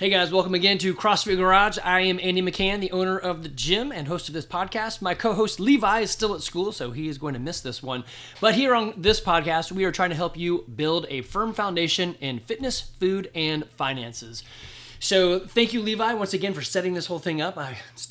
Hey guys, welcome again to CrossFit Garage. I am Andy McCann, the owner of the gym and host of this podcast. My co-host Levi is still at school, so he is going to miss this one. But here on this podcast, we are trying to help you build a firm foundation in fitness, food, and finances. So thank you, Levi, once again for setting this whole thing up.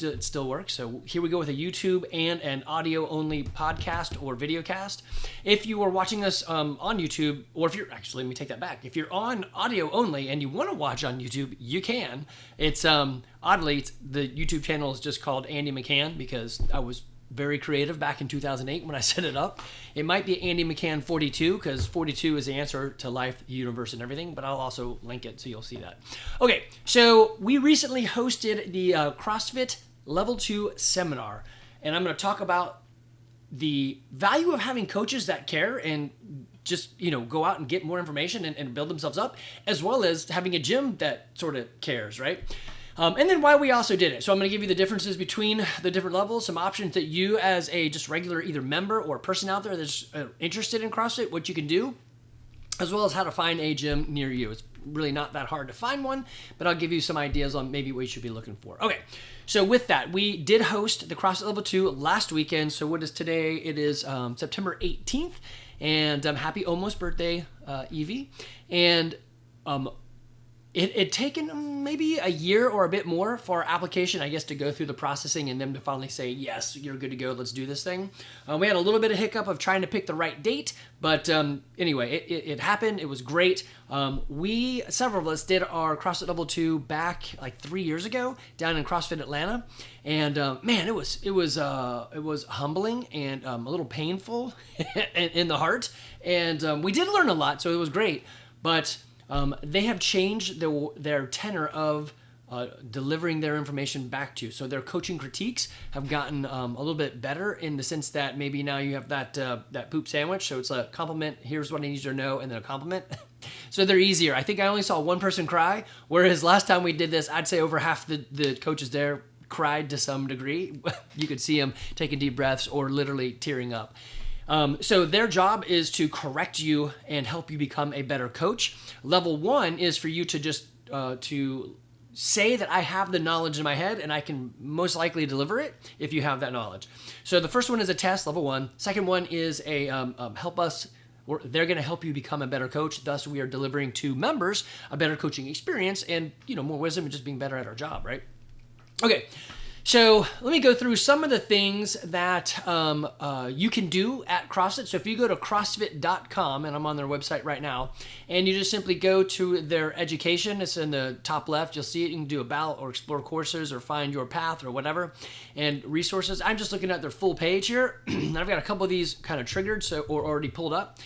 It still works. So here we go with a YouTube and an audio-only podcast or video cast. If you are watching us on YouTube, or if you're, actually, let me take that back. If you're on audio only and you want to watch on YouTube, you can. It's, oddly, the YouTube channel is just called Andy McCann because I was very creative back in 2008 when I set it up. It might be Andy McCann 42 because 42 is the answer to life, the universe, and everything, but I'll also link it so you'll see that. Okay, so we recently hosted the CrossFit Level 2 seminar, and I'm going to talk about the value of having coaches that care and just, go out and get more information and build themselves up, as well as having a gym that sort of cares, right? And then why we also did it. So I'm going to give you the differences between the different levels, some options that you as a just regular either member or person out there that's interested in CrossFit, what you can do, as well as how to find a gym near you. It's really not that hard to find one, but I'll give you some ideas on maybe what you should be looking for. Okay, so with that, we did host the CrossFit Level 2 last weekend. So what is today? It is September 18th, and happy almost birthday, Evie. And It taken maybe a year or a bit more for our application, I guess, to go through the processing and them to finally say, yes, you're good to go, let's do this thing. We had a little bit of hiccup of trying to pick the right date, but anyway, it happened. It was great. Several of us did our CrossFit Level 2 back like 3 years ago down in CrossFit Atlanta. And man, it was humbling and a little painful in the heart. And we did learn a lot, so it was great. But they have changed their tenor of delivering their information back to you. So their coaching critiques have gotten a little bit better in the sense that maybe now you have that poop sandwich. So it's a compliment, here's what I need you to know, and then a compliment. So they're easier. I think I only saw one person cry, whereas last time we did this, I'd say over half the coaches there cried to some degree. You could see them taking deep breaths or literally tearing up. So their job is to correct you and help you become a better coach. Level 1 is for you to just to say that I have the knowledge in my head and I can most likely deliver it if you have that knowledge. So the first one is a test, level 1. Second one is a help us. They're going to help you become a better coach. Thus, we are delivering to members a better coaching experience and more wisdom and just being better at our job, right? Okay. So let me go through some of the things that you can do at CrossFit. So if you go to CrossFit.com, and I'm on their website right now, and you just simply go to their education, it's in the top left, you'll see it. You can do about or explore courses or find your path or whatever, and resources. I'm just looking at their full page here. I've got a couple of these kind of triggered or already pulled up.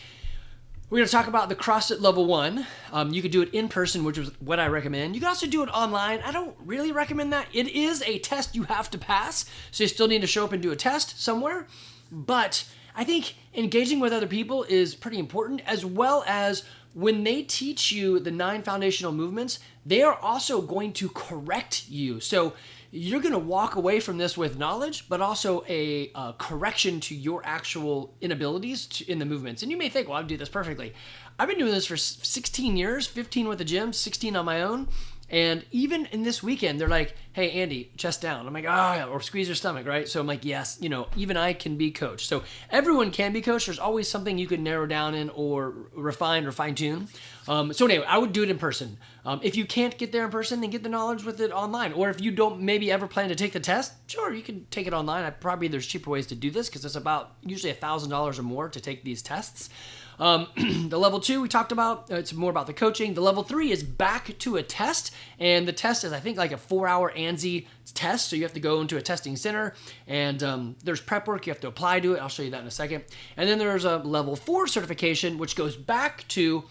We're going to talk about the CrossFit Level 1. You could do it in person, which is what I recommend. You can also do it online. I don't really recommend that. It is a test you have to pass, so you still need to show up and do a test somewhere. But I think engaging with other people is pretty important, as well as when they teach you the 9 foundational movements, they are also going to correct you. So you're going to walk away from this with knowledge, but also a correction to your actual inabilities in the movements. And you may think, well, I do this perfectly. I've been doing this for 16 years, 15 with the gym, 16 on my own. And even in this weekend, they're like, hey, Andy, chest down. I'm like, or squeeze your stomach, right? So I'm like, yes, even I can be coached. So everyone can be coached. There's always something you can narrow down in or refine or fine tune. So anyway, I would do it in person. If you can't get there in person, then get the knowledge with it online. Or if you don't maybe ever plan to take the test, sure, you can take it online. There's cheaper ways to do this because it's about usually $1,000 or more to take these tests. The level 2 we talked about, it's more about the coaching. The level 3 is back to a test, and the test is I think like a 4-hour ANSI test, so you have to go into a testing center, and there's prep work you have to apply to it. I'll show you that in a second. And then there's a level 4 certification, which goes back to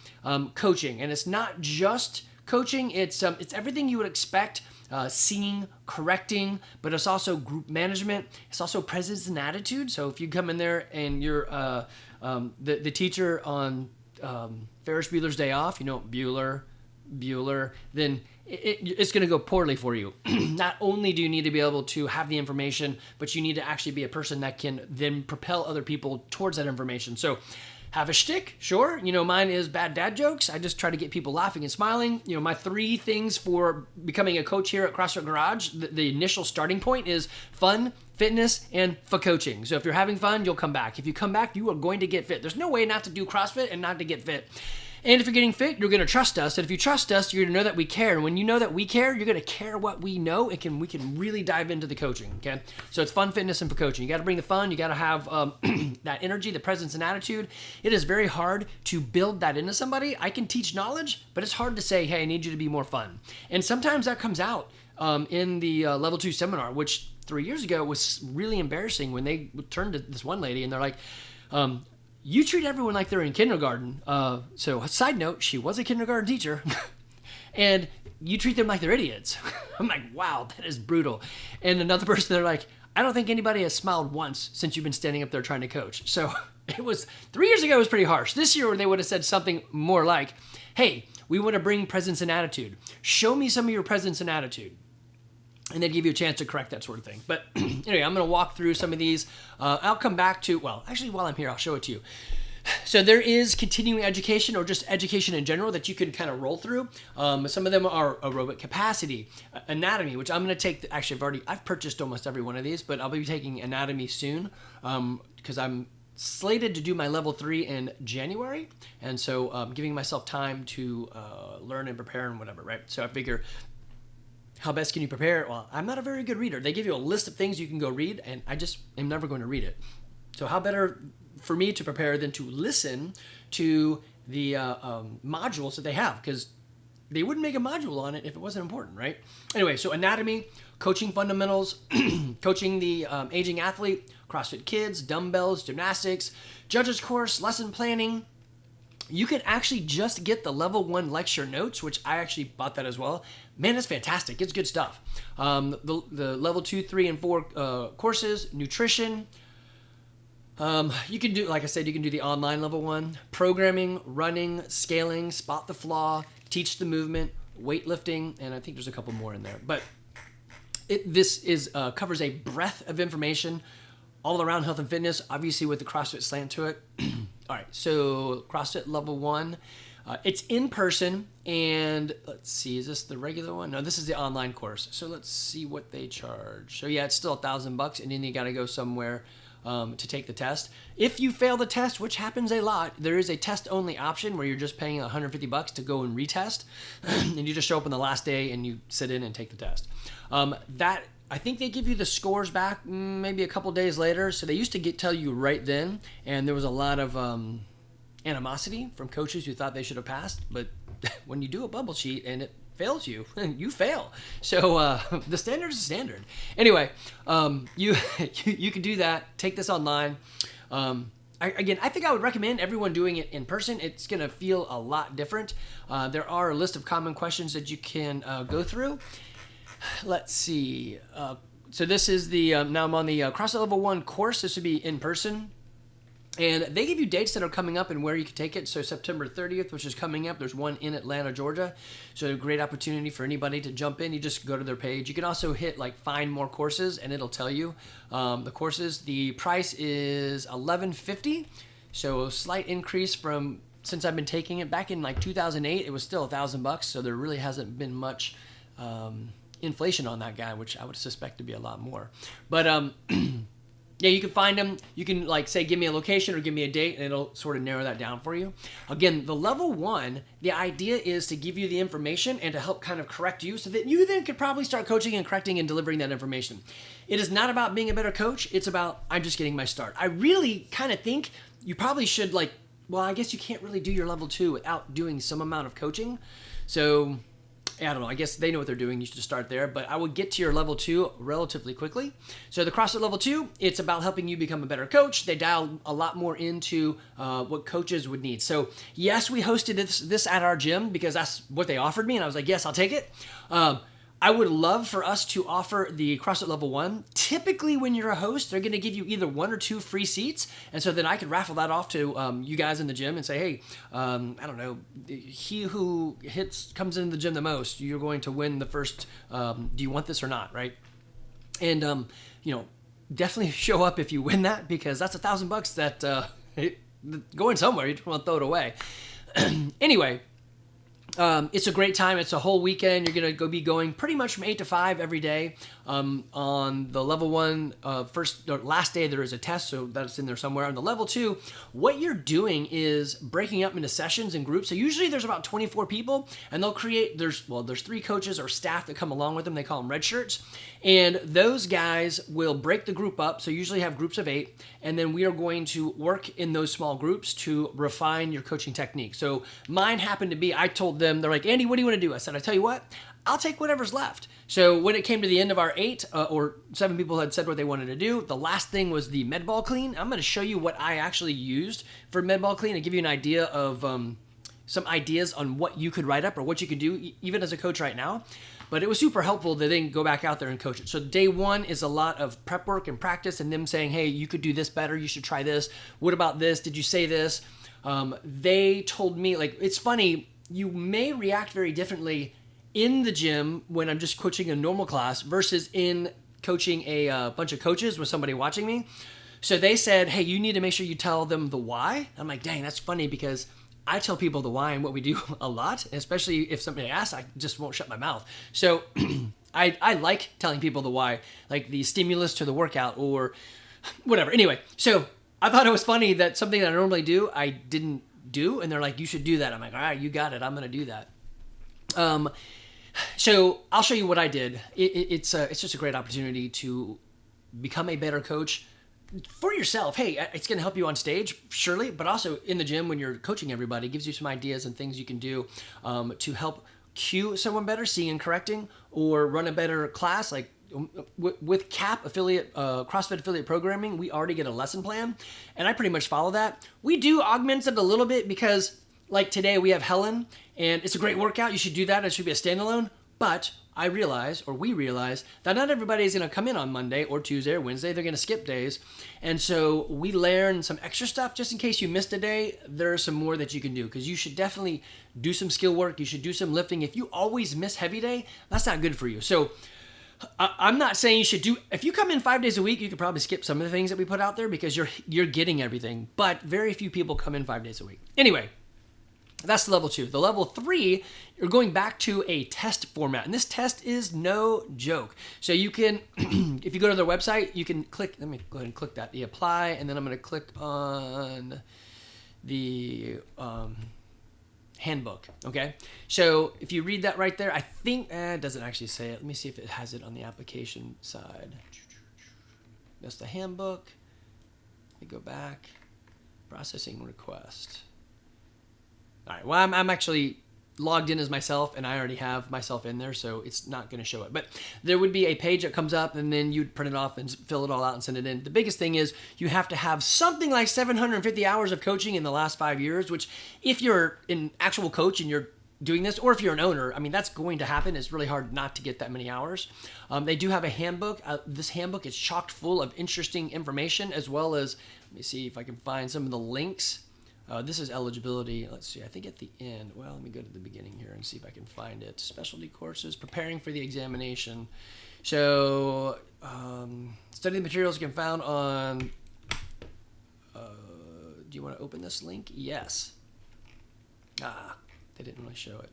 coaching, and it's not just coaching, it's everything you would expect. Seeing, correcting, but it's also group management. It's also presence and attitude. So if you come in there and you're the teacher on Ferris Bueller's Day Off, Bueller, then it's going to go poorly for you. Not only do you need to be able to have the information, but you need to actually be a person that can then propel other people towards that information. So have a shtick, sure. Mine is bad dad jokes. I just try to get people laughing and smiling. My 3 things for becoming a coach here at CrossFit Garage, the initial starting point is fun, fitness, and for coaching. So if you're having fun, you'll come back. If you come back, you are going to get fit. There's no way not to do CrossFit and not to get fit. And if you're getting fit, you're going to trust us. And if you trust us, you're going to know that we care. And when you know that we care, you're going to care what we know. We can really dive into the coaching, okay? So it's fun, fitness, and for coaching. You got to bring the fun. You got to have that energy, the presence, and attitude. It is very hard to build that into somebody. I can teach knowledge, but it's hard to say, hey, I need you to be more fun. And sometimes that comes out in the Level 2 seminar, which 3 years ago was really embarrassing when they turned to this one lady and they're like, you treat everyone like they're in kindergarten. So a side note, she was a kindergarten teacher and you treat them like they're idiots. I'm like, wow, that is brutal. And another person, they're like, I don't think anybody has smiled once since you've been standing up there trying to coach. So it was 3 years ago, it was pretty harsh. This year they would have said something more like, hey, we want to bring presence and attitude. Show me some of your presence and attitude. And they'd give you a chance to correct that sort of thing. But anyway, I'm going to walk through some of these. I'll come back to, well, actually, while I'm here, I'll show it to you. So there is continuing education or just education in general that you can kind of roll through. Some of them are aerobic capacity, anatomy, which I'm going to take. Actually, I've purchased almost every one of these, but I'll be taking anatomy soon because I'm slated to do my level 3 in January. And so giving myself time to learn and prepare and whatever, right? So I figure, how best can you prepare? Well, I'm not a very good reader. They give you a list of things you can go read, and I just am never going to read it. So how better for me to prepare than to listen to the modules that they have, because they wouldn't make a module on it if it wasn't important, right? Anyway, so anatomy, coaching fundamentals, coaching the aging athlete, CrossFit Kids, dumbbells, gymnastics, judges course, lesson planning. You could actually just get the level 1 lecture notes, which I actually bought that as well. Man, it's fantastic. It's good stuff. The level 2, 3, and 4 courses, nutrition. You can do, like I said, you can do the online level 1, programming, running, scaling, spot the flaw, teach the movement, weightlifting, and I think there's a couple more in there. But this covers a breadth of information all around health and fitness, obviously with the CrossFit slant to it. All right, so CrossFit Level 1, it's in person, and let's see, is this the regular one? No, this is the online course. So let's see what they charge. So yeah, it's still $1,000, and then you got to go somewhere to take the test. If you fail the test, which happens a lot, there is a test-only option where you're just paying $150 to go and retest, and you just show up on the last day and you sit in and take the test. I think they give you the scores back maybe a couple days later. So they used to tell you right then, and there was a lot of animosity from coaches who thought they should have passed. But when you do a bubble sheet and it fails you, you fail. So the standard is the standard. Anyway, you can do that. Take this online. I think I would recommend everyone doing it in person. It's going to feel a lot different. There are a list of common questions that you can go through. Let's see. So this is now I'm on the CrossFit Level 1 course. This would be in person. And they give you dates that are coming up and where you can take it. So September 30th, which is coming up, there's one in Atlanta, Georgia. So a great opportunity for anybody to jump in. You just go to their page. You can also hit find more courses, and it'll tell you the courses. The price is $1,150. So a slight increase from since I've been taking it. Back in 2008, it was still $1,000. So there really hasn't been much inflation on that guy, which I would suspect to be a lot more. But yeah, you can find them. You can say, give me a location or give me a date, and it'll sort of narrow that down for you. Again, the level 1, the idea is to give you the information and to help kind of correct you so that you then could probably start coaching and correcting and delivering that information. It is not about being a better coach. It's about, I'm just getting my start. I really kind of think you probably should well, I guess you can't really do your level 2 without doing some amount of coaching. So I don't know. I guess they know what they're doing. You should start there. But I would get to your level 2 relatively quickly. So the CrossFit Level 2, it's about helping you become a better coach. They dial a lot more into what coaches would need. So yes, we hosted this at our gym because that's what they offered me. And I was like, yes, I'll take it. I would love for us to offer the CrossFit Level 1. Typically, when you're a host, they're going to give you either 1 or 2 free seats. And so then I could raffle that off to you guys in the gym and say, hey, I don't know, he who comes into the gym the most, you're going to win the first, do you want this or not, right? And, definitely show up if you win that, because that's $1,000 that going somewhere. You just want to throw it away. Anyway, it's a great time. It's a whole weekend. You're going to be going pretty much from 8 to 5 every day. On the level 1, last day, there is a test, so that's in there somewhere. On the level 2, what you're doing is breaking up into sessions and groups. So usually there's about 24 people, and they'll create, there's 3 coaches or staff that come along with them. They call them red shirts. And those guys will break the group up. So usually have groups of 8, and then we are going to work in those small groups to refine your coaching technique. So mine happened to be, I told them, they're like, Andy, what do you want to do? I said, I tell you what, I'll take whatever's left. So when it came to the end of our 8 or 7 people had said what they wanted to do, the last thing was the med ball clean. I'm going to show you what I actually used for med ball clean and give you an idea of some ideas on what you could write up or what you could do even as a coach right now. But it was super helpful to then go back out there and coach it. So day 1 is a lot of prep work and practice and them saying, hey, you could do this better. You should try this. What about this? Did you say this? They told me, like, it's funny, you may react very differently in the gym when I'm just coaching a normal class versus in coaching a bunch of coaches with somebody watching me. So they said, hey, you need to make sure you tell them the why. I'm like, dang, that's funny because I tell people the why and what we do a lot, especially if somebody asks, I just won't shut my mouth. So I like telling people the why, like the stimulus to the workout or whatever. Anyway, so I thought it was funny that something that I normally do, I didn't do. And they're like, you should do that. I'm like, all right, you got it. I'm going to do that. So I'll show you what I did. It's just a great opportunity to become a better coach for yourself. Hey, it's going to help you on stage, surely, but also in the gym when you're coaching everybody, it gives you some ideas and things you can do to help cue someone better, seeing and correcting, or run a better class. Like with CAP affiliate, CrossFit affiliate programming, we already get a lesson plan, and I pretty much follow that. We do augment it a little bit because, like today, we have Helen, and it's a great workout. You should do that. It should be a standalone, but we realize that not everybody is going to come in on Monday or Tuesday or Wednesday. They're going to skip days. And so we learn some extra stuff just in case you missed a day. There are some more that you can do because you should definitely do some skill work. You should do some lifting. If you always miss heavy day, that's not good for you. So I'm not saying you should do, if you come in 5 days a week, you could probably skip some of the things that we put out there because you're getting everything, but very few people come in 5 days a week. Anyway, that's the level 2. The level 3, you're going back to a test format. And this test is no joke. So you can, if you go to their website, you can click, let me go ahead and click that, the apply, and then I'm going to click on the handbook, okay? So if you read that right there, I think, it doesn't actually say it. Let me see if it has it on the application side. That's the handbook. Let me go back. Processing request. All right, well, I'm actually logged in as myself, and I already have myself in there, so it's not going to show it. But there would be a page that comes up, and then you'd print it off and fill it all out and send it in. The biggest thing is you have to have something like 750 hours of coaching in the last 5 years, which if you're an actual coach and you're doing this, or if you're an owner, I mean, that's going to happen. It's really hard not to get that many hours. They do have a handbook. This handbook is chocked full of interesting information, as well as, let me see if I can find some of the links. This is eligibility. Let's see. I think at the end. Well, let me go to the beginning here and see if I can find it. Specialty courses, preparing for the examination. So, study the materials you can found on. Do you want to open this link? Yes. They didn't really show it.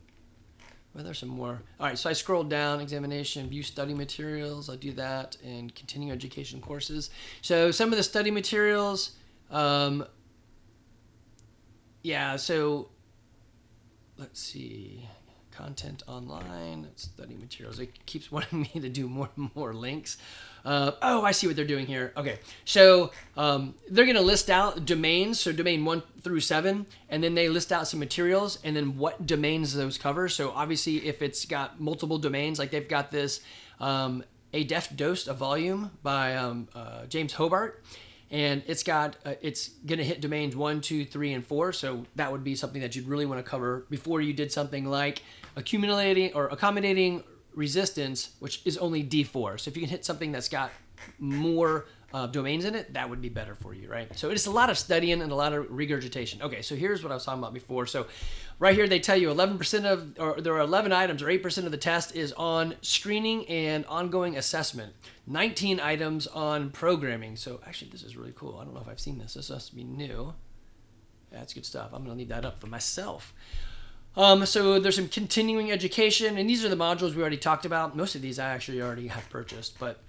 Well, there's some more. All right. So I scrolled down. Examination, view study materials. I'll do that, and continuing education courses. So some of the study materials. Yeah, so let's see. Content online, study materials. It keeps wanting me to do more and more links. I see what they're doing here. Okay, so they're going to list out domains, so domain 1 through 7, and then they list out some materials and then what domains those cover. So obviously if it's got multiple domains, like they've got this A Deft Dose, a volume by James Hobart. And it's got, it's going to hit domains 1, 2, 3, and 4. So that would be something that you'd really want to cover before you did something like accommodating resistance, which is only D4. So if you can hit something that's got more domains in it, that would be better for you, right? So it's a lot of studying and a lot of regurgitation. Okay, so here's what I was talking about before. So right here, they tell you 11% or there are 11 items or 8% of the test is on screening and ongoing assessment. 19 items on programming. So actually, this is really cool. I don't know if I've seen this. This must be new. That's good stuff. I'm going to leave that up for myself. So there's some continuing education, and these are the modules we already talked about. Most of these I actually already have purchased, but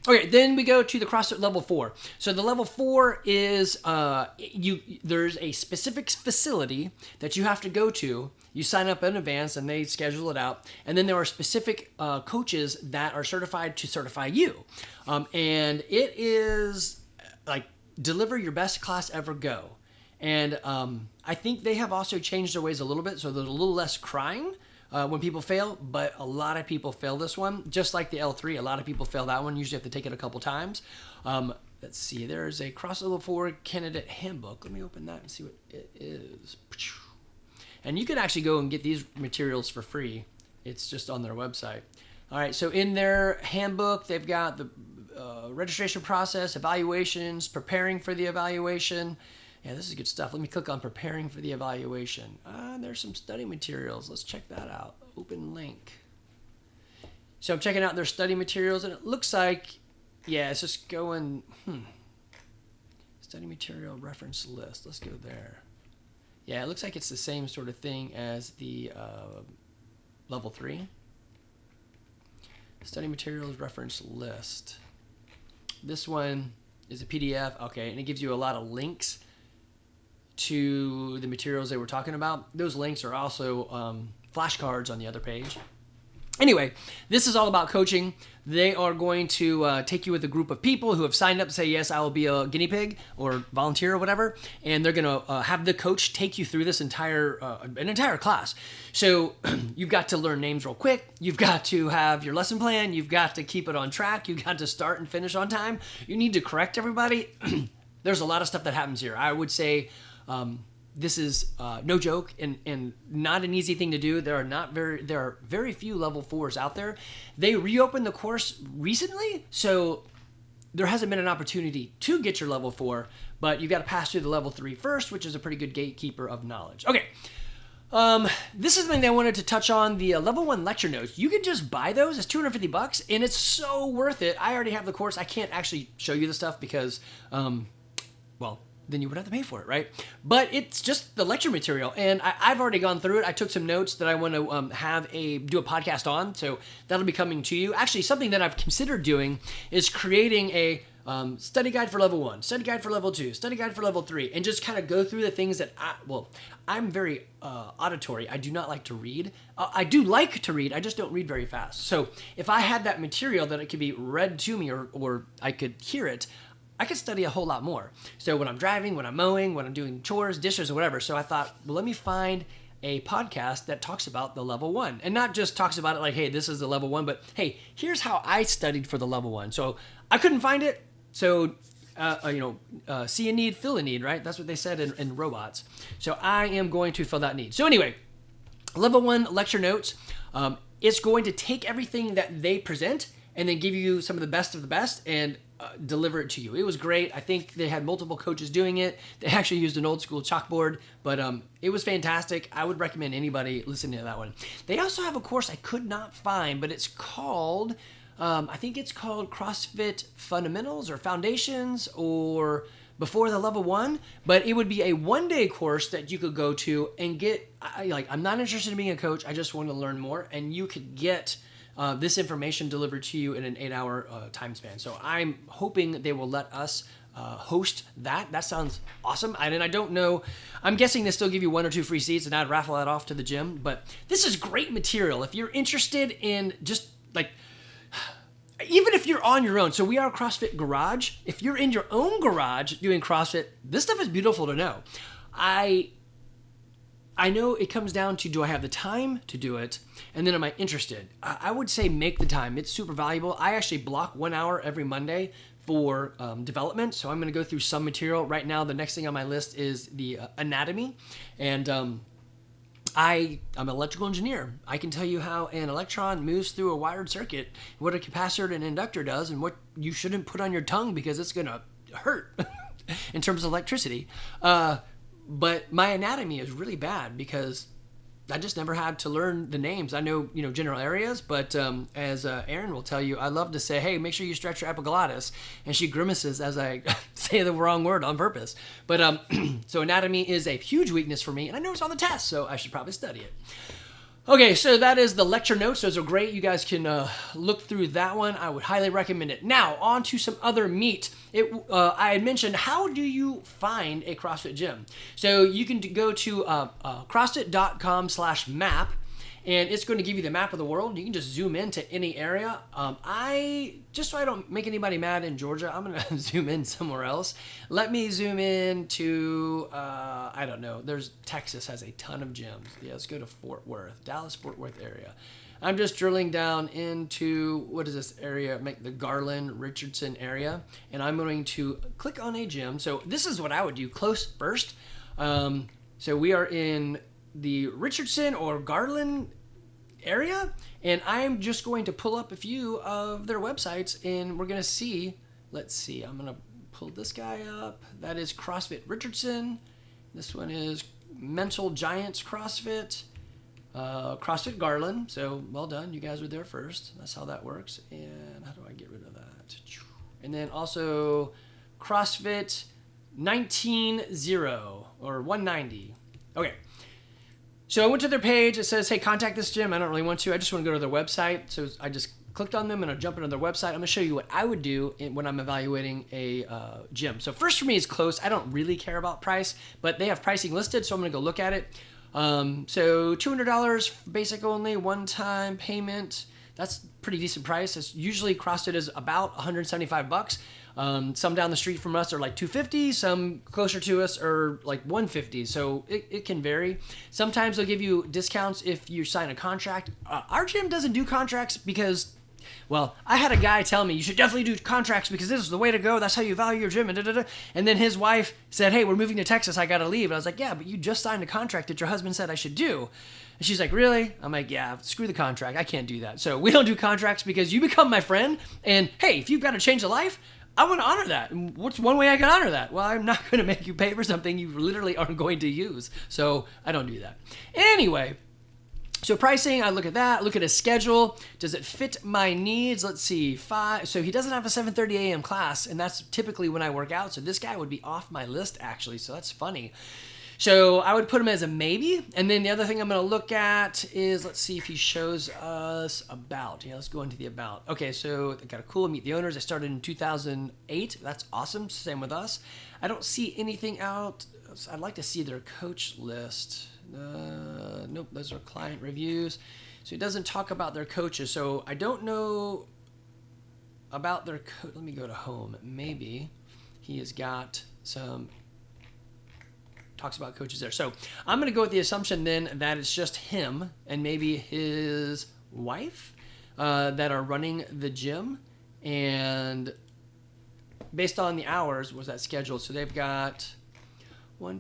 okay, then we go to the CrossFit Level 4. So the Level 4 is there's a specific facility that you have to go to. You sign up in advance and they schedule it out. And then there are specific coaches that are certified to certify you. And it is like deliver your best class ever, go. And I think they have also changed their ways a little bit, so there's a little less crying when people fail, but a lot of people fail this one. Just like the L3, a lot of people fail that one. Usually have to take it a couple times. Let's see, there's a CrossFit Level 4 candidate handbook. Let me open that and see what it is. And you can actually go and get these materials for free. It's just on their website. All right, so in their handbook, they've got the registration process, evaluations, preparing for the evaluation. Yeah, this is good stuff. Let me click on preparing for the evaluation. There's some study materials. Let's check that out. Open link. So I'm checking out their study materials, and it looks like, yeah, it's just going, study material reference list. Let's go there. Yeah, it looks like it's the same sort of thing as the Level 3. Study materials reference list. This one is a PDF, okay, and it gives you a lot of links to the materials they were talking about. Those links are also flashcards on the other page. Anyway, this is all about coaching. They are going to take you with a group of people who have signed up to say, yes, I will be a guinea pig or volunteer or whatever. And they're going to have the coach take you through this entire class. So you've got to learn names real quick. You've got to have your lesson plan. You've got to keep it on track. You've got to start and finish on time. You need to correct everybody. There's a lot of stuff that happens here. I would say this is no joke and not an easy thing to do. There are very few Level 4s out there. They reopened the course recently, so there hasn't been an opportunity to get your Level 4, but you've got to pass through the Level 3 first, which is a pretty good gatekeeper of knowledge. Okay. This is something that I wanted to touch on, the Level 1 lecture notes. You can just buy those. It's $250 and it's so worth it. I already have the course. I can't actually show you the stuff because, well, then you would have to pay for it, right? But it's just the lecture material, and I've already gone through it. I took some notes that I want to do a podcast on, so that'll be coming to you. Actually, something that I've considered doing is creating a study guide for Level 1, study guide for Level 2, study guide for Level 3, and just kind of go through the things that I'm very auditory. I do not like to read. I do like to read. I just don't read very fast. So if I had that material that it could be read to me or I could hear it, I could study a whole lot more. So when I'm driving, when I'm mowing, when I'm doing chores, dishes, or whatever. So I thought, well, let me find a podcast that talks about the Level 1. And not just talks about it like, hey, this is the Level 1, but hey, here's how I studied for the Level 1. So I couldn't find it. So, see a need, fill a need, right? That's what they said in robots. So I am going to fill that need. So anyway, Level 1 lecture notes. It's going to take everything that they present and then give you some of the best and deliver it to you. It was great. I think they had multiple coaches doing it. They actually used an old school chalkboard, but it was fantastic. I would recommend anybody listening to that one. They also have a course I could not find, but it's called, I think it's called CrossFit Fundamentals or Foundations or Before the Level 1, but it would be a one-day course that you could go to and get, I'm not interested in being a coach. I just want to learn more, and you could get this information delivered to you in an 8-hour time span. So I'm hoping they will let us host that. That sounds awesome. And I don't know, I'm guessing they still give you 1 or 2 free seats, and I'd raffle that off to the gym. But this is great material. If you're interested in just even if you're on your own, so we are a CrossFit Garage. If you're in your own garage doing CrossFit, this stuff is beautiful to know. I know it comes down to, do I have the time to do it? And then am I interested? I would say make the time. It's super valuable. I actually block 1 hour every Monday for development. So I'm going to go through some material. Right now, the next thing on my list is the anatomy. And I'm an electrical engineer. I can tell you how an electron moves through a wired circuit, what a capacitor and an inductor does, and what you shouldn't put on your tongue because it's going to hurt in terms of electricity. But my anatomy is really bad because I just never had to learn the names. I know, general areas, but as Erin will tell you, I love to say, hey, make sure you stretch your epiglottis. And she grimaces as I say the wrong word on purpose. But so anatomy is a huge weakness for me, and I know it's on the test, so I should probably study it. Okay, so that is the lecture notes. Those are great. You guys can look through that one. I would highly recommend it. Now, on to some other meat. I had mentioned, how do you find a CrossFit gym? So you can go to crossfit.com/map, and it's going to give you the map of the world. You can just zoom into any area. Just so I don't make anybody mad in Georgia, I'm going to zoom in somewhere else. Let me zoom in to, I don't know, Texas has a ton of gyms. Yeah, let's go to Fort Worth, Dallas-Fort Worth area. I'm just drilling down into, what is this area? Make the Garland, Richardson area. And I'm going to click on a gym. So this is what I would do, close first. So we are in the Richardson or Garland area, and I'm just going to pull up a few of their websites, and we're going to see, let's see, I'm going to pull this guy up. That is CrossFit Richardson. This one is Mental Giants CrossFit, CrossFit Garland. So well done, you guys were there first. That's how that works. And how do I get rid of that? And then also CrossFit 190 or 190. Okay. So I went to their page. It says, hey, contact this gym. I don't really want to. I just want to go to their website. So I just clicked on them and I jump into their website. I'm going to show you what I would do when I'm evaluating a gym. So first for me is close. I don't really care about price, but they have pricing listed, so I'm going to go look at it. So $200 basic only, one-time payment. That's pretty decent price. It's usually CrossFit is about $175. Some down the street from us are like $250. Some closer to us are like $150. So it can vary. Sometimes they'll give you discounts if you sign a contract. Our gym doesn't do contracts because, well, I had a guy tell me you should definitely do contracts because this is the way to go. That's how you value your gym. And then his wife said, hey, we're moving to Texas. I got to leave. And I was like, yeah, but you just signed a contract that your husband said I should do. And she's like, really? I'm like, yeah, screw the contract. I can't do that. So we don't do contracts because you become my friend. And hey, if you've got to change a life, I want to honor that. And what's one way I can honor that? Well, I'm not going to make you pay for something you literally aren't going to use. So I don't do that. Anyway, so pricing, I look at that. Look at his schedule. Does it fit my needs? Let's see. So he doesn't have a 7:30 a.m. class, and that's typically when I work out. So this guy would be off my list, actually. So that's funny. So I would put him as a maybe. And then the other thing I'm going to look at is, let's see if he shows us about. Yeah, let's go into the about. Okay, so they got a cool meet the owners. I started in 2008. That's awesome. Same with us. I don't see anything out. I'd like to see their coach list. Nope, those are client reviews. So he doesn't talk about their coaches. So I don't know about their coach. Let me go to home. Maybe he has got some... talks about coaches there. So I'm going to go with the assumption then that it's just him and maybe his wife that are running the gym. And based on the hours, was that scheduled? So they've got 7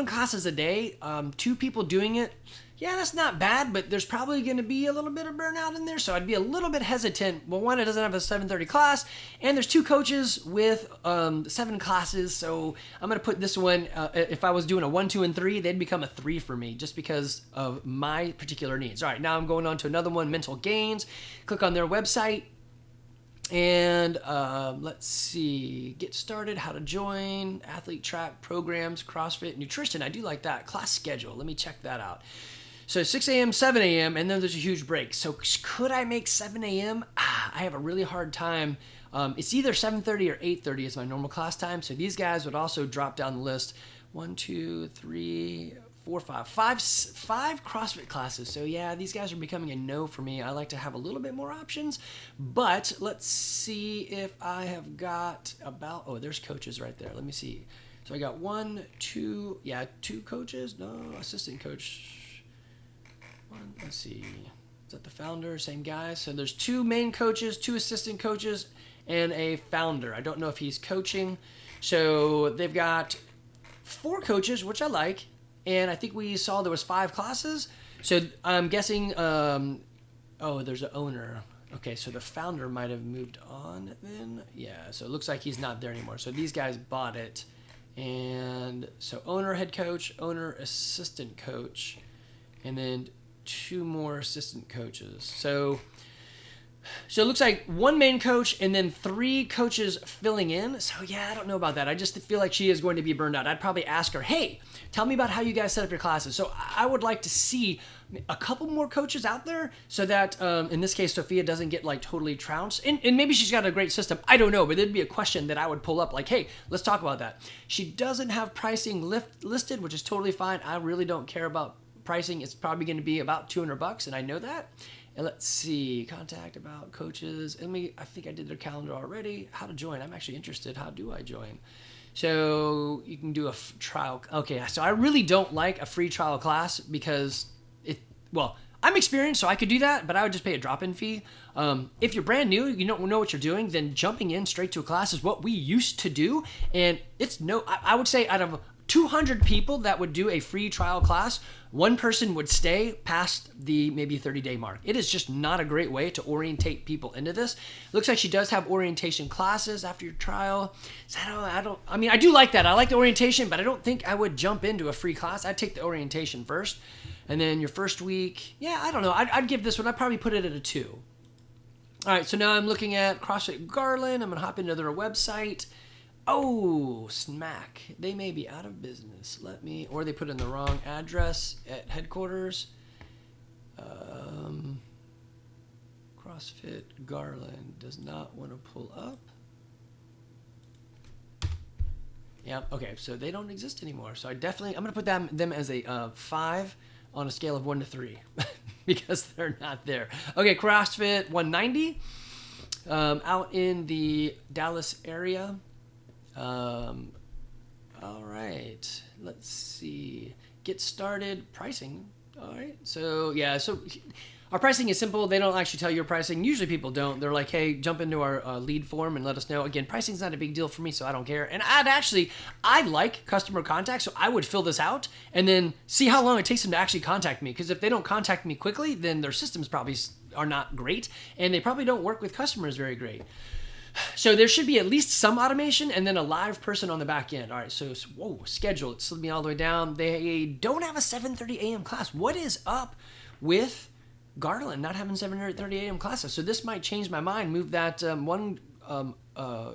classes a day. 2 people doing it. Yeah, that's not bad, but there's probably going to be a little bit of burnout in there. So I'd be a little bit hesitant. Well, one, it doesn't have a 7:30 class, and there's 2 coaches with 7 classes. So I'm going to put this one, if I was doing a 1, 2, and 3, they'd become a 3 for me just because of my particular needs. All right, now I'm going on to another one, Mental Gains. Click on their website. And let's see, get started, how to join, athlete track programs, CrossFit, nutrition. I do like that. Class schedule. Let me check that out. So 6 a.m., 7 a.m., and then there's a huge break. So could I make 7 a.m.? I have a really hard time. It's either 7:30 or 8:30 is my normal class time. So these guys would also drop down the list. 1, 2, 3, 4, 5. Five CrossFit classes. So yeah, these guys are becoming a no for me. I like to have a little bit more options. But let's see if I have got about... Oh, there's coaches right there. Let me see. So I got 1, 2... Yeah, 2 coaches. No, assistant coach... Let's see, is that the founder? Same guy. So there's 2 main coaches, 2 assistant coaches, and a founder. I don't know if he's coaching. So they've got 4 coaches, which I like, and I think we saw there was 5 classes. So I'm guessing, there's an owner. Okay, so the founder might have moved on then. Yeah, so it looks like he's not there anymore. So these guys bought it, And so owner, head coach, owner, assistant coach, and then 2 more assistant coaches. So it looks like 1 main coach and then 3 coaches filling in. So yeah, I don't know about that. I just feel like she is going to be burned out. I'd probably ask her, hey, tell me about how you guys set up your classes. So I would like to see a couple more coaches out there so that, in this case, Sophia doesn't get like totally trounced. And maybe she's got a great system. I don't know, but it'd be a question that I would pull up like, hey, let's talk about that. She doesn't have pricing listed, which is totally fine. I really don't care about pricing. It's probably going to be about $200, and I know that. And let's see, contact about coaches. I think I did their calendar already. How to join? I'm actually interested. How do I join? So you can do a trial. Okay, so I really don't like a free trial class because I'm experienced, so I could do that, but I would just pay a drop-in fee. If you're brand new, you don't know what you're doing, then jumping in straight to a class is what we used to do. And I would say out of 200 people that would do a free trial class, 1 person would stay past the maybe 30-day mark. It is just not a great way to orientate people into this. Looks like she does have orientation classes after your trial. So I do like that. I like the orientation, but I don't think I would jump into a free class. I'd take the orientation first. And then your first week, I don't know. I'd give this one, I'd probably put it at a 2. All right, so now I'm looking at CrossFit Garland. I'm going to hop into their website. Oh, smack. They may be out of business. Or they put in the wrong address at headquarters. CrossFit Garland does not want to pull up. Yeah, okay, so they don't exist anymore. So I'm going to put them as a 5 on a scale of 1 to 3 because they're not there. Okay, CrossFit 190 out in the Dallas area. All right, let's see. Get started pricing. All right, so our pricing is simple. They don't actually tell you your pricing. Usually people don't. They're like, hey, jump into our lead form and let us know. Again, pricing's not a big deal for me, so I don't care. And I like customer contact, so I would fill this out and then see how long it takes them to actually contact me. Because if they don't contact me quickly, then their systems probably are not great, and they probably don't work with customers very great. So there should be at least some automation and then a live person on the back end. All right, so schedule. It slid me all the way down. They don't have a 7:30 a.m. class. What is up with Garland not having 7:30 a.m. classes? So this might change my mind, move that one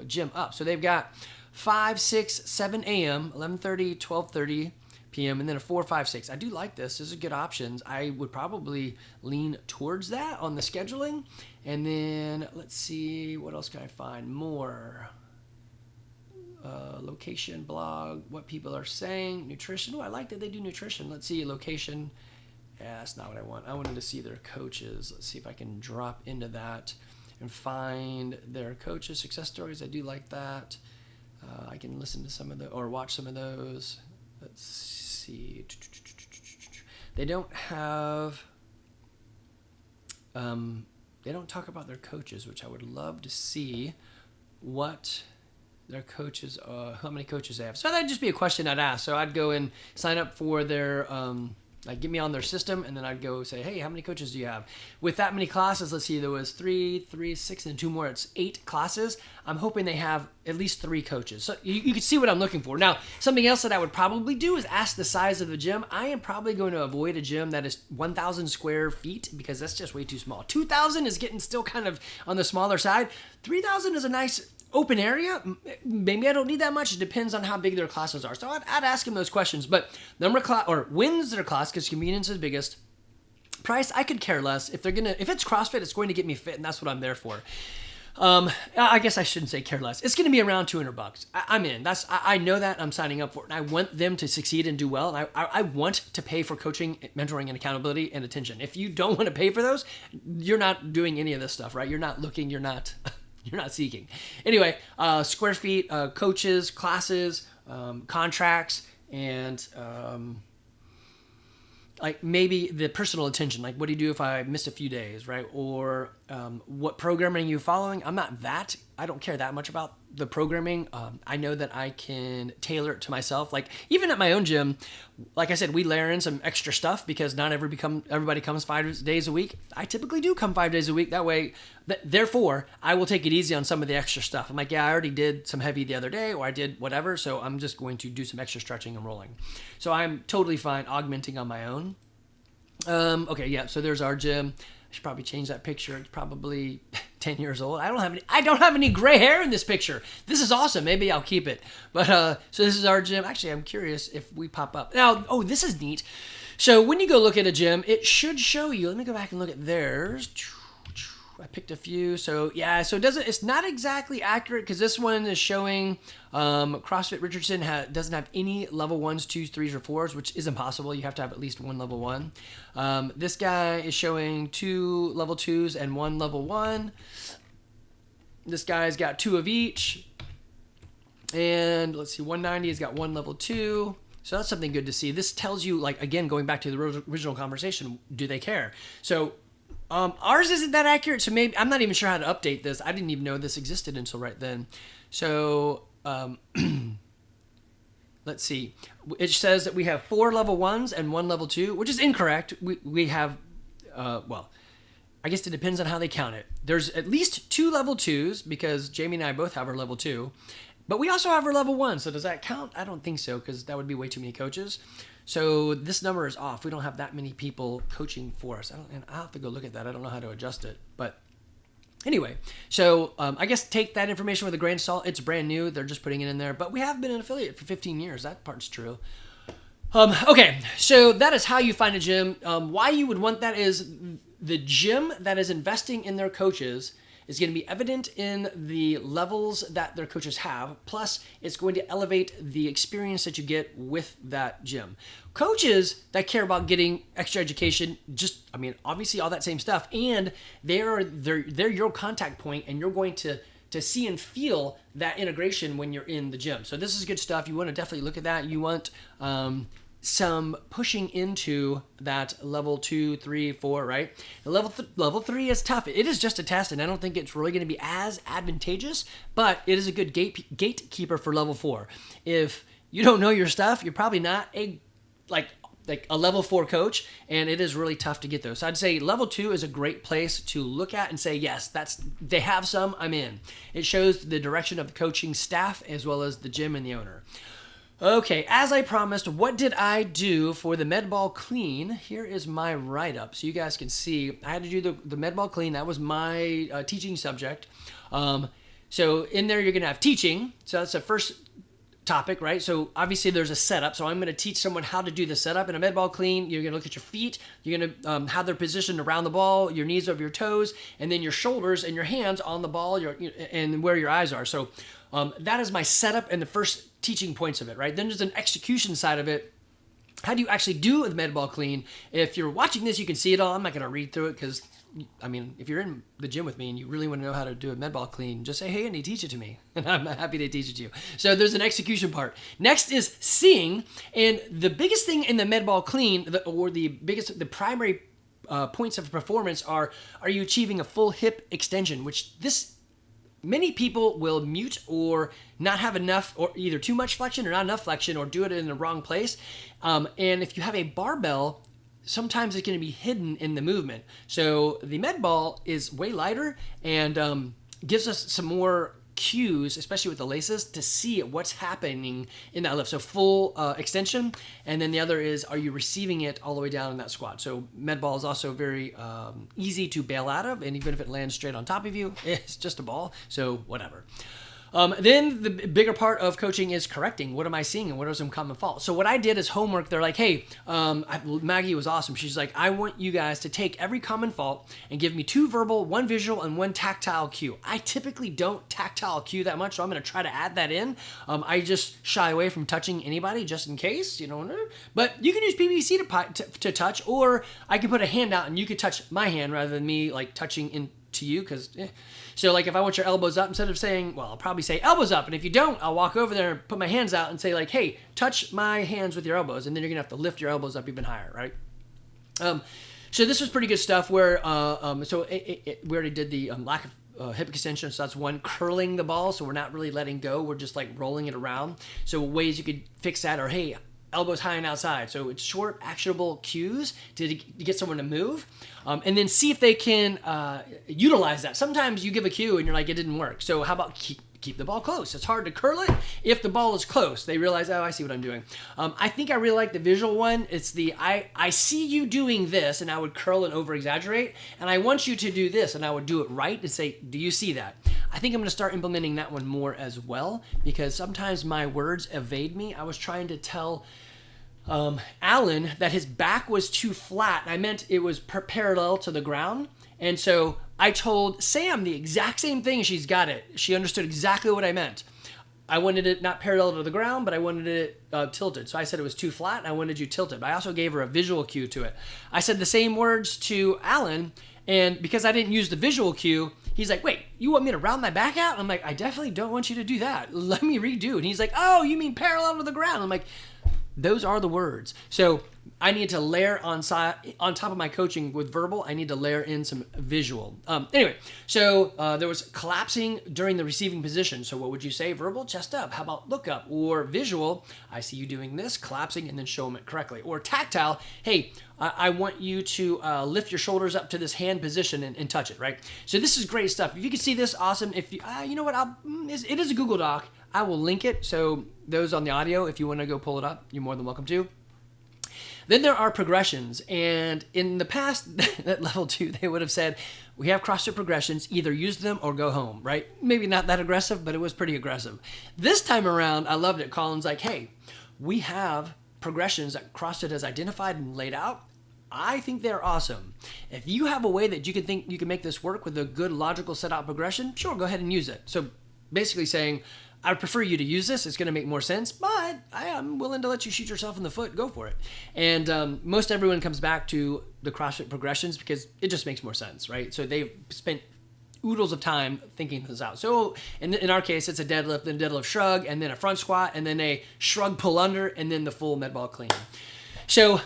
gym up. So they've got 5, 6, 7 a.m., 11:30, 12:30 p.m., and then a 4, 5, 6. I do like this. This is good options. I would probably lean towards that on the scheduling. And then let's see, what else can I find? More location, blog, what people are saying, nutrition. Oh, I like that they do nutrition. Let's see, location. Yeah, that's not what I want. I wanted to see their coaches. Let's see if I can drop into that and find their coaches' success stories. I do like that. I can listen to or watch some of those. Let's see. They don't have, they don't talk about their coaches, which I would love to see what their coaches are, how many coaches they have. So that'd just be a question I'd ask. So I'd go and sign up for their, get me on their system, and then I'd go say, hey, how many coaches do you have? With that many classes, let's see, there was 3, 6, and 2 more. It's 8 classes. I'm hoping they have at least 3 coaches. So you can see what I'm looking for. Now, something else that I would probably do is ask the size of the gym. I am probably going to avoid a gym that is 1,000 square feet because that's just way too small. 2,000 is getting still kind of on the smaller side. 3,000 is a nice open area. Maybe I don't need that much. It depends on how big their classes are. So I'd ask them those questions. But wins their class, because convenience is biggest. Price, I could care less. If it's CrossFit, it's going to get me fit, and that's what I'm there for. I guess I shouldn't say care less. It's going to be around $200. I'm in. I know that. I'm signing up for it, and I want them to succeed and do well. And I want to pay for coaching, mentoring, and accountability and attention. If you don't want to pay for those, you're not doing any of this stuff, right? You're not looking. You're not seeking. Anyway, square feet, coaches, classes, contracts, and like maybe the personal attention. Like, what do you do if I miss a few days, right? Or what programming are you following? I'm not that I don't care that much about the programming. I know that I can tailor it to myself. Like even at my own gym, like I said, we layer in some extra stuff because not everybody comes 5 days a week. I typically do come 5 days a week. That way, therefore, I will take it easy on some of the extra stuff. I'm like, yeah, I already did some heavy the other day, or I did whatever, so I'm just going to do some extra stretching and rolling. So I'm totally fine augmenting on my own. Okay, yeah. So there's our gym. I should probably change that picture. It's probably 10 years old. I don't have any gray hair in this picture. This is awesome. Maybe I'll keep it. But so this is our gym. Actually, I'm curious if we pop up. Now, oh, this is neat. So when you go look at a gym, it should show you. Let me go back and look at theirs. I picked a few. So yeah, so it's not exactly accurate because this one is showing CrossFit Richardson doesn't have any level 1s, 2s, 3s, or 4s, which is impossible. You have to have at least one level 1. This guy is showing 2 level 2s and 1 level 1. This guy's got 2 of each. And let's see, 190 has got 1 level 2. So that's something good to see. This tells you, like, again, going back to the original conversation, do they care? So ours isn't that accurate, so maybe I'm not even sure how to update this. I didn't even know this existed until right then. So let's see. It says that we have 4 level 1s and 1 level 2, which is incorrect. We have, well, I guess it depends on how they count it. There's at least 2 level 2s because Jamie and I both have our level 2. But we also have our level 1, so does that count? I don't think so because that would be way too many coaches. So this number is off. We don't have that many people coaching for us. And I'll have to go look at that. I don't know how to adjust it. But anyway, so I guess take that information with a grain of salt. It's brand new. They're just putting it in there. But we have been an affiliate for 15 years. That part's true. Okay, so that is how you find a gym. Why you would want that is the gym that is investing in their coaches is going to be evident in the levels that their coaches have. Plus, it's going to elevate the experience that you get with that gym. Coaches that care about getting extra education, obviously all that same stuff, and they're your contact point, and you're going to see and feel that integration when you're in the gym. So this is good stuff. You want to definitely look at that. You want some pushing into that level 2, 3, 4, right? The level 3 is tough. It is just a test, and I don't think it's really going to be as advantageous, but it is a good gatekeeper for level 4. If you don't know your stuff, you're probably not a level 4 coach, and it is really tough to get those. So I'd say level 2 is a great place to look at and say, yes, they have some, I'm in. It shows the direction of the coaching staff as well as the gym and the owner. Okay, as I promised, what did I do for the med ball clean? Here is my write-up so you guys can see. I had to do the med ball clean. That was my teaching subject. So in there you're going to have teaching. So that's the first topic, right? So obviously there's a setup. So I'm going to teach someone how to do the setup in a med ball clean. You're going to look at your feet. You're going to have their position around the ball, your knees over your toes, and then your shoulders and your hands on the ball and where your eyes are. So that is my setup and the first teaching points of it, right? Then there's an execution side of it. How do you actually do the med ball clean? If you're watching this, you can see it all. I'm not going to read through it because, if you're in the gym with me and you really want to know how to do a med ball clean, just say, hey, Andy, teach it to me. And I'm happy to teach it to you. So there's an execution part. Next is seeing. And the biggest thing in the med ball clean, the primary points of performance are you achieving a full hip extension, which many people will mute or not have enough, or either too much flexion or not enough flexion, or do it in the wrong place. And if you have a barbell, sometimes it's going to be hidden in the movement. So the med ball is way lighter and gives us some more cues, especially with the laces, to see what's happening in that lift. So full extension, and then the other is, are you receiving it all the way down in that squat? So med ball is also very easy to bail out of, and even if it lands straight on top of you, it's just a ball, so whatever. Then the bigger part of coaching is correcting. What am I seeing and what are some common faults? So what I did is homework. They're like, hey, Maggie was awesome. She's like, I want you guys to take every common fault and give me 2 verbal, 1 visual, and 1 tactile cue. I typically don't tactile cue that much, so I'm going to try to add that in. I just shy away from touching anybody just in case, But you can use PVC to touch, or I can put a hand out and you could touch my hand rather than me touching into you, because So if I want your elbows up, instead of saying, I'll probably say elbows up, and if you don't, I'll walk over there and put my hands out and say hey, touch my hands with your elbows, and then you're gonna have to lift your elbows up even higher, right? So this was pretty good stuff where we already did the lack of hip extension. So that's one. Curling the ball, so we're not really letting go. We're just like rolling it around. So ways you could fix that are, hey, elbows high and outside. So it's short, actionable cues to get someone to move. And then see if they can utilize that. Sometimes you give a cue and you're like, it didn't work. So how about keep the ball close? It's hard to curl it if the ball is close. They realize, oh, I see what I'm doing. I think I really like the visual one. It's the, I see you doing this, and I would curl and over-exaggerate, and I want you to do this, and I would do it right and say, do you see that? I think I'm going to start implementing that one more as well, because sometimes my words evade me. I was trying to tell Alan that his back was too flat. I meant it was parallel to the ground. And so I told Sam the exact same thing. She's got it. She understood exactly what I meant. I wanted it not parallel to the ground, but I wanted it tilted. So I said it was too flat, and I wanted you tilted. But I also gave her a visual cue to it. I said the same words to Alan, and because I didn't use the visual cue, he's like, wait, you want me to round my back out? And I'm like, I definitely don't want you to do that. Let me redo. And he's like, oh, you mean parallel to the ground? I'm like, those are the words. So I need to layer on top of my coaching with verbal. I need to layer in some visual. Anyway, so there was collapsing during the receiving position. So what would you say? Verbal, chest up. How about look up? Or visual, I see you doing this, collapsing, and then show them it correctly. Or tactile, hey, I want you to lift your shoulders up to this hand position and touch it, right? So this is great stuff. If you can see this, awesome. If you, you know what, it is a Google Doc. I will link it. So those on the audio, if you want to go pull it up, you're more than welcome to. Then there are progressions, and in the past, at level 2, they would have said, we have CrossFit progressions, either use them or go home, right? Maybe not that aggressive, but it was pretty aggressive. This time around, I loved it. Colin's like, hey, we have progressions that CrossFit has identified and laid out. I think they're awesome. If you have a way that you can think you can make this work with a good logical set out progression, sure, go ahead and use it. So basically saying, I would prefer you to use this. It's going to make more sense, but I am willing to let you shoot yourself in the foot. Go for it. And most everyone comes back to the CrossFit progressions because it just makes more sense, right? So they've spent oodles of time thinking this out. So in our case, it's a deadlift, then a deadlift shrug, and then a front squat, and then a shrug pull under, and then the full med ball clean. So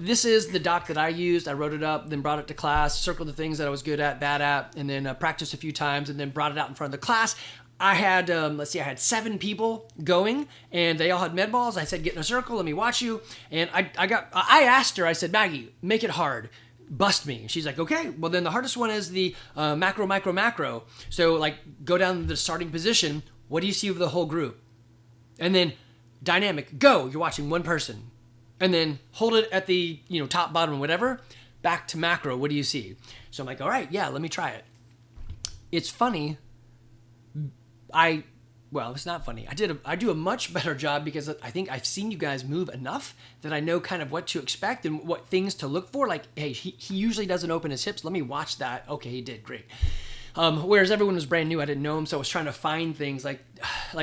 this is the doc that I used. I wrote it up, then brought it to class, circled the things that I was good at, bad at, and then practiced a few times, and then brought it out in front of the class. I had, I had 7 people going, and they all had med balls. I said, get in a circle, let me watch you. And I asked her, I said, Maggie, make it hard. Bust me. She's like, okay, well then the hardest one is the macro, micro, macro. So like go down to the starting position. What do you see of the whole group? And then dynamic, go. You're watching one person. And then hold it at the top, bottom, whatever. Back to macro. What do you see? So I'm like, all right, yeah, let me try it. It's funny. Well, it's not funny. I do a much better job because I think I've seen you guys move enough that I know kind of what to expect and what things to look for. Like, hey, he usually doesn't open his hips. Let me watch that. Okay, he did. Great. Whereas everyone was brand new. I didn't know him, so I was trying to find things like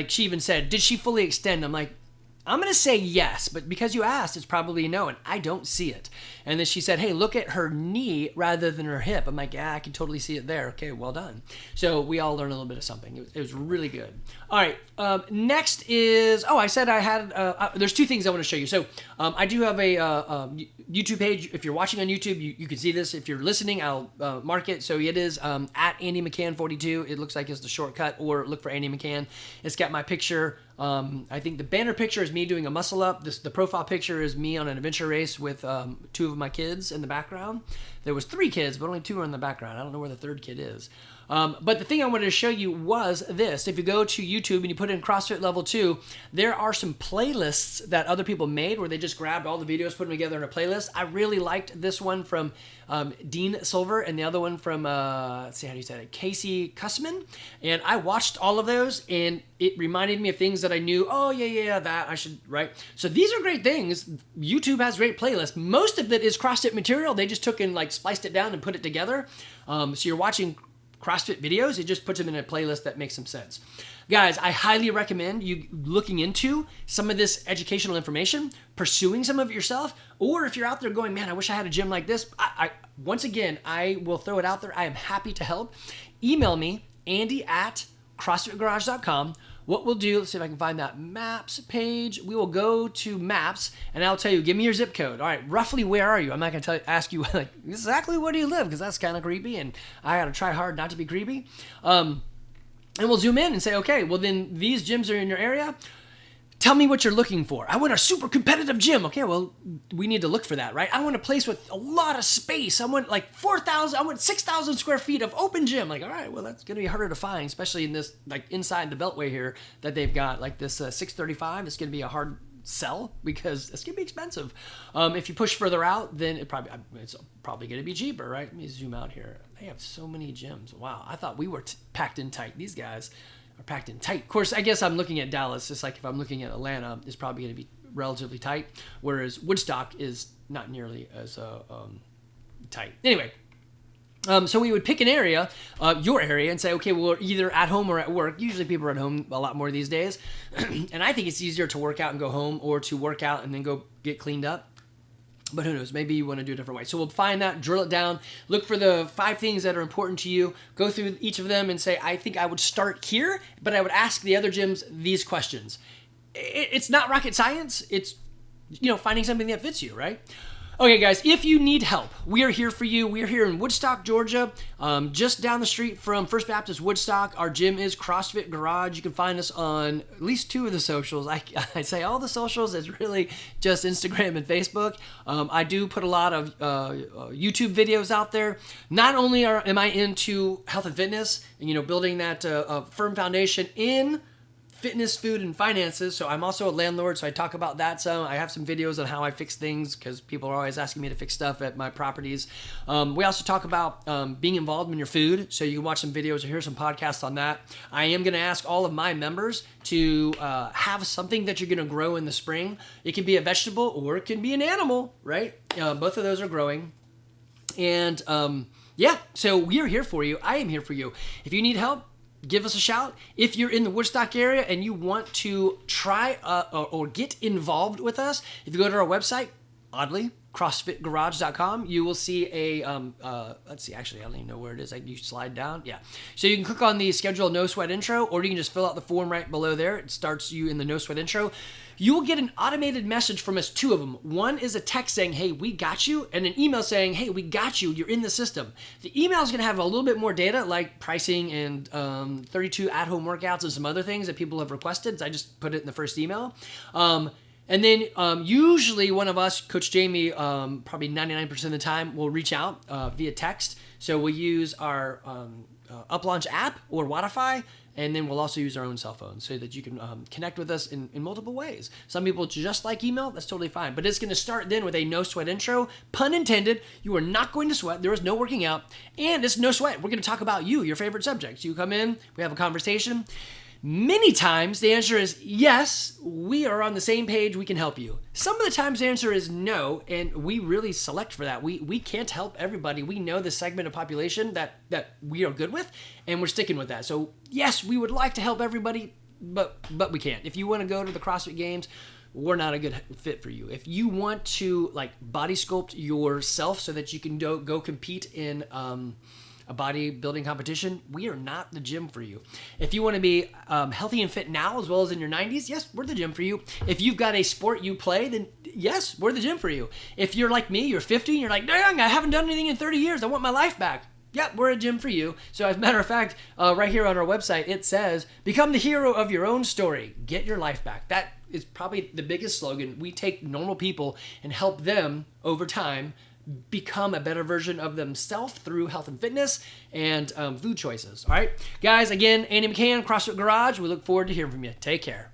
she even said, did she fully extend? I'm like, I'm going to say yes, but because you asked, it's probably a no, and I don't see it. And then she said, hey, look at her knee rather than her hip. I'm like, yeah, I can totally see it there. Okay, well done. So we all learned a little bit of something. It was really good. All right, next is, I said I had, there's 2 things I want to show you. So I do have a YouTube page. If you're watching on YouTube, you can see this. If you're listening, I'll mark it. So it is at Andy McCann 42. It looks like it's the shortcut, or look for Andy McCann. It's got my picture. I think the banner picture is me doing a muscle up. The profile picture is me on an adventure race with 2 of my kids in the background. There was 3 kids, but only 2 are in the background. I don't know where the 3rd kid is. But the thing I wanted to show you was this. If you go to YouTube and you put in CrossFit Level 2, there are some playlists that other people made where they just grabbed all the videos, put them together in a playlist. I really liked this one from Dean Silver and the other one from, let's see, how do you say it? Casey Cussman. And I watched all of those, and it reminded me of things that I knew. Oh, yeah, that I should, right? So these are great things. YouTube has great playlists. Most of it is CrossFit material. They just took and spliced it down and put it together. So you're watching CrossFit videos, it just puts them in a playlist that makes some sense. Guys, I highly recommend you looking into some of this educational information, pursuing some of it yourself, or if you're out there going, man, I wish I had a gym like this, once again, I will throw it out there. I am happy to help. Email me, Andy@CrossFitGarage.com. what we'll do, let's see if I can find that maps page. We will go to maps, and I'll tell you, give me your zip code. All right, roughly where are you? I'm not going to ask you like exactly where do you live, because that's kind of creepy, and I got to try hard not to be creepy. And we'll zoom in and say, okay, well then these gyms are in your area. Tell me what you're looking for. I want a super competitive gym. Okay, well, we need to look for that, right? I want a place with a lot of space. I want like 4,000, I want 6,000 square feet of open gym. Like, all right, well, that's going to be harder to find, especially in this, like inside the Beltway here that they've got, like this 635. It's going to be a hard sell because it's going to be expensive. If you push further out, then it's probably going to be cheaper, right? Let me zoom out here. They have so many gyms. Wow, I thought we were packed in tight. These guys are packed in tight. Of course, I guess I'm looking at Dallas. Just like if I'm looking at Atlanta, it's probably going to be relatively tight, whereas Woodstock is not nearly as tight. Anyway, so we would pick an area, your area, and say, okay, well, we're either at home or at work. Usually people are at home a lot more these days, and I think it's easier to work out and go home or to work out and then go get cleaned up. But who knows? Maybe you want to do a different way. So we'll find that, drill it down, look for the 5 things that are important to you, go through each of them and say, I think I would start here, but I would ask the other gyms these questions. It's not rocket science. It's, finding something that fits you, right? Okay, guys, if you need help, we are here for you. We are here in Woodstock, Georgia, just down the street from First Baptist Woodstock. Our gym is CrossFit Garage. You can find us on at least 2 of the socials. I say all the socials. It's really just Instagram and Facebook. I do put a lot of YouTube videos out there. Not only am I into health and fitness and, building that firm foundation in fitness, food, and finances. So I'm also a landlord, so I talk about that some. I have some videos on how I fix things because people are always asking me to fix stuff at my properties. We also talk about being involved in your food, so you can watch some videos or hear some podcasts on that. I am going to ask all of my members to have something that you're going to grow in the spring. It can be a vegetable or it can be an animal, right? Both of those are growing. And so we are here for you. I am here for you. If you need help, give us a shout. If you're in the Woodstock area and you want to try or get involved with us, if you go to our website, oddly, CrossFitGarage.com, you will see a, let's see, actually, I don't even know where it is. You slide down. Yeah. So you can click on the schedule a no sweat intro, or you can just fill out the form right below there. It starts you in the no sweat intro. You will get an automated message from us, 2 of them. One is a text saying, hey, we got you, and an email saying, hey, we got you, you're in the system. The email is going to have a little bit more data, like pricing and 32 at-home workouts and some other things that people have requested. So I just put it in the first email. And then usually one of us, Coach Jamie, probably 99% of the time, will reach out via text. So we'll use our UpLaunch app or Wi-Fi, and then we'll also use our own cell phone so that you can connect with us in multiple ways. Some people just like email. That's totally fine. But it's going to start then with a no sweat intro. Pun intended. You are not going to sweat. There is no working out. And it's no sweat. We're going to talk about you, your favorite subjects. You come in. We have a conversation. Many times the answer is yes, we are on the same page, we can help you. Some of the times the answer is no, and we really select for that. We can't help everybody. We know the segment of population that we are good with, and we're sticking with that. So yes, we would like to help everybody, but we can't. If you want to go to the CrossFit Games, we're not a good fit for you. If you want to body sculpt yourself so that you can go compete in a bodybuilding competition, we are not the gym for you. If you want to be healthy and fit now as well as in your 90s, yes, we're the gym for you. If you've got a sport you play, then yes, we're the gym for you. If you're like me, you're 50, and you're like, dang, I haven't done anything in 30 years, I want my life back. Yeah, we're a gym for you. So as a matter of fact, right here on our website, it says, become the hero of your own story. Get your life back. That is probably the biggest slogan. We take normal people and help them over time become a better version of themselves through health and fitness and food choices. All right, guys, again, Andy McCann, CrossFit Garage. We look forward to hearing from you. Take care.